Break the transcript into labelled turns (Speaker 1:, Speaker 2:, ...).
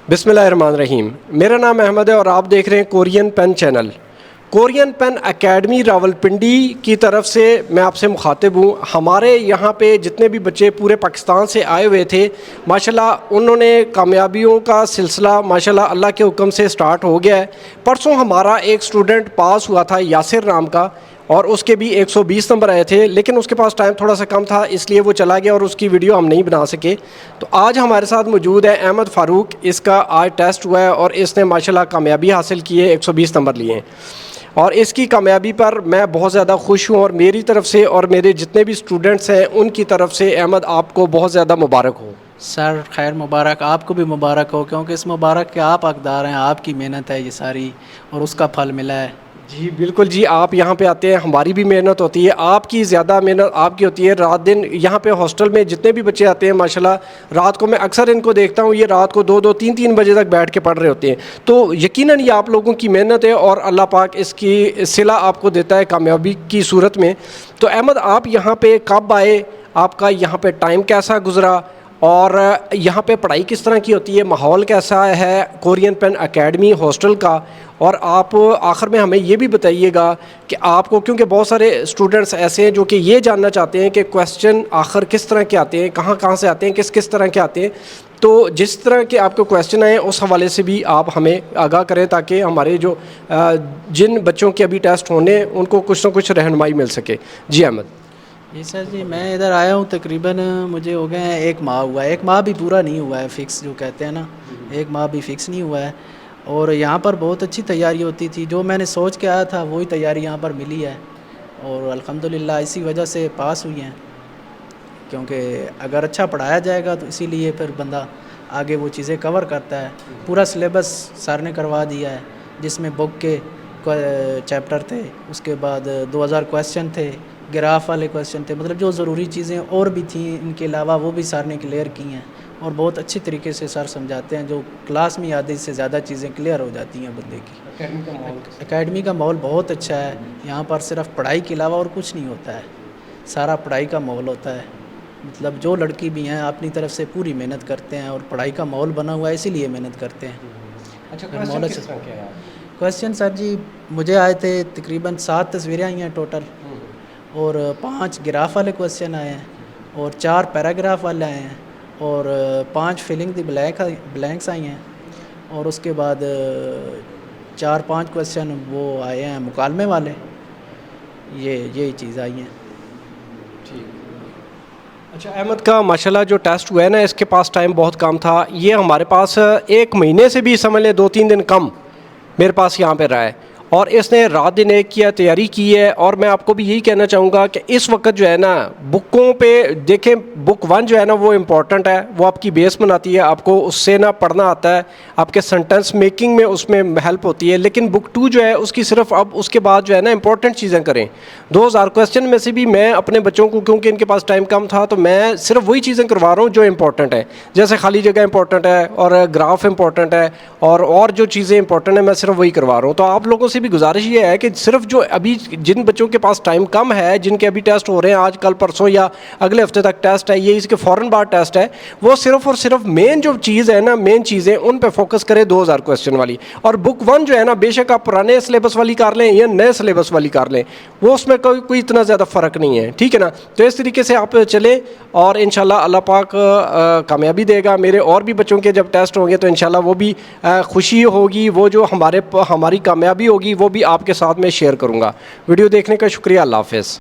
Speaker 1: बिस्मिल्लाहिर्रहमानिर्रहीम। मेरा नाम अहमद है और आप देख रहे हैं Korean pen channel. Korean pen academy Rawalpindi की तरफ से मैं आपसे मुखातिब हूँ। हमारे यहाँ पे जितने भी बच्चे पूरे पाकिस्तान से आए हुए थे, माशाल्लाह उन्होंने कामयाबियों का सिलसिला माशाल्लाह अल्लाह के हुक्म से स्टार्ट हो गया है। परसों हमारा एक स्टूडेंट पास हुआ था यासिर नाम का, और उसके भी 120 नंबर आए थे, लेकिन उसके पास टाइम थोड़ा सा कम था इसलिए वो चला गया और उसकी वीडियो हम नहीं बना सके। तो आज हमारे साथ मौजूद है अहमद फ़ारूक। इसका आज टेस्ट हुआ है और इसने माशाल्लाह कामयाबी हासिल की है, 120 नंबर लिए हैं और इसकी कामयाबी पर मैं बहुत ज़्यादा खुश हूँ और मेरी तरफ से और मेरे जितने भी स्टूडेंट्स हैं उनकी तरफ से अहमद आपको बहुत ज़्यादा मुबारक हो।
Speaker 2: सर खैर मुबारक, आपको भी मुबारक हो, क्योंकि इस मुबारक के आप हकदार हैं। आपकी मेहनत है ये सारी और उसका फल मिला है।
Speaker 1: जी बिल्कुल जी, आप यहाँ पे आते हैं, हमारी भी मेहनत होती है, आपकी ज़्यादा मेहनत आपकी होती है। रात दिन यहाँ पे हॉस्टल में जितने भी बच्चे आते हैं माशाल्लाह, रात को मैं अक्सर इनको देखता हूँ, ये रात को 2-2, 3-3 बजे तक बैठ के पढ़ रहे होते हैं। तो यकीनन ये आप लोगों की मेहनत है और अल्लाह पाक इसकी सिला आपको देता है कामयाबी की सूरत में। तो अहमद, आप यहाँ पे कब आए, आपका यहाँ पे टाइम कैसा गुजरा और यहाँ पे पढ़ाई किस तरह की होती है, माहौल कैसा है कोरियन पेन एकेडमी हॉस्टल का, और आप आखिर में हमें ये भी बताइएगा कि आपको, क्योंकि बहुत सारे स्टूडेंट्स ऐसे हैं जो कि ये जानना चाहते हैं कि क्वेश्चन आखिर किस तरह के आते हैं, कहाँ कहाँ से आते हैं, किस किस तरह के आते हैं। तो जिस तरह के आपके क्वेश्चन आए उस हवाले से भी आप हमें आगाह करें ताकि हमारे जो जिन बच्चों के अभी टेस्ट होने उनको कुछ ना कुछ रहनुमाई मिल सके। जी अहमद।
Speaker 2: जी सर जी, मैं इधर आया हूँ तकरीबन मुझे हो गए हैं 1 माह हुआ है। 1 माह भी पूरा नहीं हुआ है, फ़िक्स जो कहते हैं ना, 1 माह भी फ़िक्स नहीं हुआ है। और यहाँ पर बहुत अच्छी तैयारी होती थी, जो मैंने सोच के आया था वही तैयारी यहाँ पर मिली है और अल्हम्दुलिल्लाह इसी वजह से पास हुई हैं। क्योंकि अगर अच्छा पढ़ाया जाएगा तो इसीलिए फिर बंदा आगे वो चीज़ें कवर करता है। पूरा सिलेबस सर ने करवा दिया है, जिसमें बुक के चैप्टर थे, उसके बाद 2000 क्वेश्चन थे, ग्राफ वाले क्वेश्चन थे, मतलब जो ज़रूरी चीज़ें और भी थी इनके अलावा वो भी सर ने क्लियर की हैं। और बहुत अच्छी तरीके से सर समझाते हैं, जो क्लास में आधे से ज़्यादा चीज़ें क्लियर हो जाती हैं बंदे की। एकेडमी का माहौल बहुत अच्छा है। यहाँ पर सिर्फ पढ़ाई के अलावा और कुछ नहीं होता है, सारा पढ़ाई का माहौल होता है। मतलब जो लड़की भी हैं अपनी तरफ से पूरी मेहनत करते हैं और पढ़ाई का माहौल बना हुआ है इसीलिए मेहनत करते हैं।
Speaker 1: अच्छा,
Speaker 2: माहौल अच्छा। क्वेश्चन सर जी मुझे आए थे तकरीबन 7 तस्वीरें आई हैं टोटल, और 5 ग्राफ वाले क्वेश्चन आए हैं और 4 पैराग्राफ वाले आए हैं और 5 फिलिंग द ब्लैंक्स आई हैं, और उसके बाद 4-5 क्वेश्चन वो आए हैं मुकालमे वाले। ये चीज़ आई हैं।
Speaker 1: अच्छा अहमद का माशाल्लाह जो टेस्ट हुआ है ना, इसके पास टाइम बहुत कम था। ये हमारे पास 1 महीने से भी समझ लें 2-3 दिन कम मेरे पास यहाँ पे रहा है और इसने रात दिन एक किया, तैयारी की है। और मैं आपको भी यही कहना चाहूँगा कि इस वक्त जो है ना बुकों पे देखें, बुक 1 जो है ना वो इम्पॉर्टेंट है, वो आपकी बेस बनाती है, आपको उससे ना पढ़ना आता है, आपके सेंटेंस मेकिंग में उसमें हेल्प होती है। लेकिन बुक 2 जो है उसकी सिर्फ अब उसके बाद जो है ना इंपॉर्टेंट चीज़ें करें। 2000 क्वेश्चन में से भी मैं अपने बच्चों को, क्योंकि इनके पास टाइम कम था, तो मैं सिर्फ वही चीज़ें करवा रहा हूँ जो इंपॉर्टेंट है। जैसे खाली जगह इंपॉर्टेंट है और ग्राफ इंपॉर्टेंट है और जो चीज़ें इंपॉर्टेंट है मैं सिर्फ वही करवा रहा हूँ। तो आप लोगों से भी गुजारिश ये है कि सिर्फ जो अभी जिन बच्चों के पास टाइम कम है, जिनके अभी टेस्ट हो रहे हैं आज कल परसों या अगले हफ्ते तक टेस्ट है, ये इसके फ़ौरन बाद टेस्ट है, वो सिर्फ और सिर्फ मेन जो चीज़ है ना, मेन चीज़ें उन पे फोकस करें 2000 क्वेश्चन वाली। और बुक 1 जो है ना, बेशक आप पुराने सिलेबस वाली कर लें या नए सिलेबस वाली कर लें, वो उसमें कोई इतना ज़्यादा फ़र्क नहीं है, ठीक है ना। तो इस तरीके से आप चलें और इंशाल्लाह अल्लाह पाक कामयाबी देगा। मेरे और भी बच्चों के जब टेस्ट होंगे तो इंशाल्लाह वो भी खुशी होगी, वो जो हमारी कामयाबी होगी वो भी आपके साथ में शेयर करूँगा। वीडियो देखने का शुक्रिया। अल्लाह हाफ़िज़।